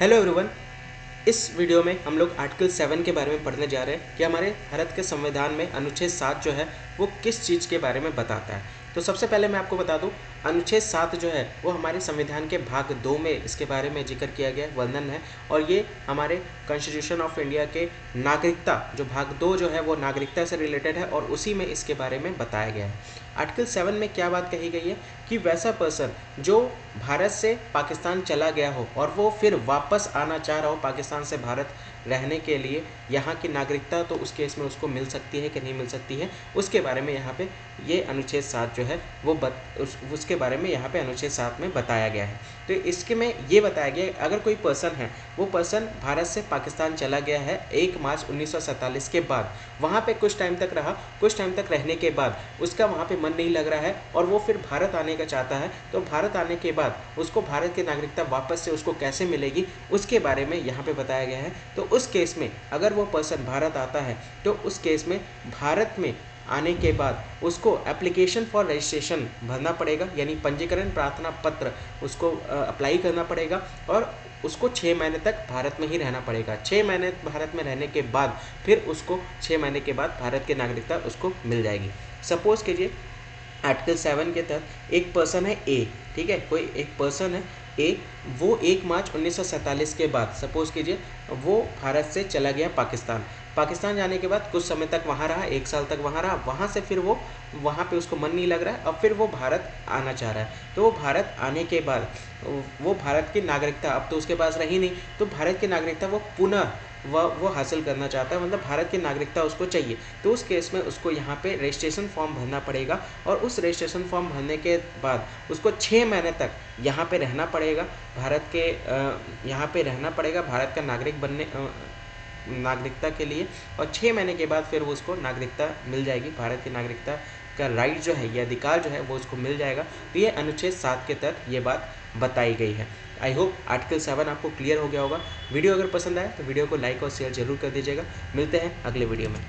Hello everyone. इस video में हम लोग आर्टिकल 7 के बारे में पढ़ने जा रहे हैं कि हमारे भारत के संविधान में अनुच्छेद 7 जो है वो किस चीज़ के बारे में बताता है। तो सबसे पहले मैं आपको बता दूं, अनुच्छेद 7 जो है वो हमारे संविधान के भाग 2 में इसके बारे में जिक्र किया गया वर्णन है, और ये हमारे कॉन्स्टिट्यूशन ऑफ इंडिया के नागरिकता जो भाग 2 जो है वो नागरिकता से रिलेटेड है, और उसी में इसके बारे में बताया गया है। आर्टिकल 7 में क्या बात कही गई है कि वैसा पर्सन जो भारत से पाकिस्तान चला गया हो और वो फिर वापस आना चाह रहा हो पाकिस्तान से भारत रहने के लिए, यहाँ की नागरिकता तो उस केस में उसको मिल सकती है कि नहीं मिल सकती है, उसके बारे में यहाँ पे ये अनुच्छेद 7 जो है वो उसके बारे में यहाँ पे अनुच्छेद 7 में बताया गया है। तो इसके में ये बताया गया है अगर कोई पर्सन है, वो पर्सन भारत से पाकिस्तान चला गया है 1 मार्च 1947 के बाद, वहाँ पे कुछ टाइम तक रहा, कुछ टाइम तक रहने के बाद उसका वहाँ पे मन नहीं लग रहा है और वो फिर भारत आने का चाहता है, तो भारत आने के बाद उसको भारत की नागरिकता वापस से उसको कैसे मिलेगी उसके बारे में यहाँ पे बताया गया है। तो उस केस में अगर वो पर्सन भारत आता है तो उस केस में भारत में आने के बाद उसको एप्लीकेशन फॉर रजिस्ट्रेशन भरना पड़ेगा, यानी पंजीकरण प्रार्थना पत्र उसको अप्लाई करना पड़ेगा, और उसको 6 महीने तक भारत में ही रहना पड़ेगा। 6 महीने भारत में रहने के बाद फिर उसको 6 महीने के बाद भारत की नागरिकता उसको मिल जाएगी। सपोज कीजिए आर्टिकल 7 के तहत एक पर्सन है ए, ठीक है, कोई एक पर्सन है ए, वो 1 मार्च 1947 के बाद सपोज कीजिए वो भारत से चला गया पाकिस्तान। पाकिस्तान जाने के बाद कुछ समय तक वहाँ रहा, 1 साल तक वहाँ रहा, वहाँ से फिर वो वहाँ पे उसको मन नहीं लग रहा है, अब फिर वो भारत आना चाह रहा है। तो वो भारत आने के बाद वो भारत की नागरिकता अब तो उसके पास रही नहीं, तो भारत की नागरिकता वो पुनः वो हासिल करना चाहता है, मतलब भारत की नागरिकता उसको चाहिए। तो उस केस में उसको यहाँ पे रजिस्ट्रेशन फॉर्म भरना पड़ेगा, और उस रजिस्ट्रेशन फॉर्म भरने के बाद उसको 6 महीने तक यहाँ पे रहना पड़ेगा, भारत के यहाँ पे रहना पड़ेगा भारत का नागरिक बनने नागरिकता के लिए, और 6 महीने के बाद फिर वो उसको नागरिकता मिल जाएगी, भारत की नागरिकता का राइट जो है, ये अधिकार जो है वो उसको मिल जाएगा। तो ये अनुच्छेद 7 के तहत ये बात बताई गई है। आई होप आर्टिकल 7 आपको क्लियर हो गया होगा। वीडियो अगर पसंद आए तो वीडियो को लाइक और शेयर जरूर कर दीजिएगा। मिलते हैं अगले वीडियो में।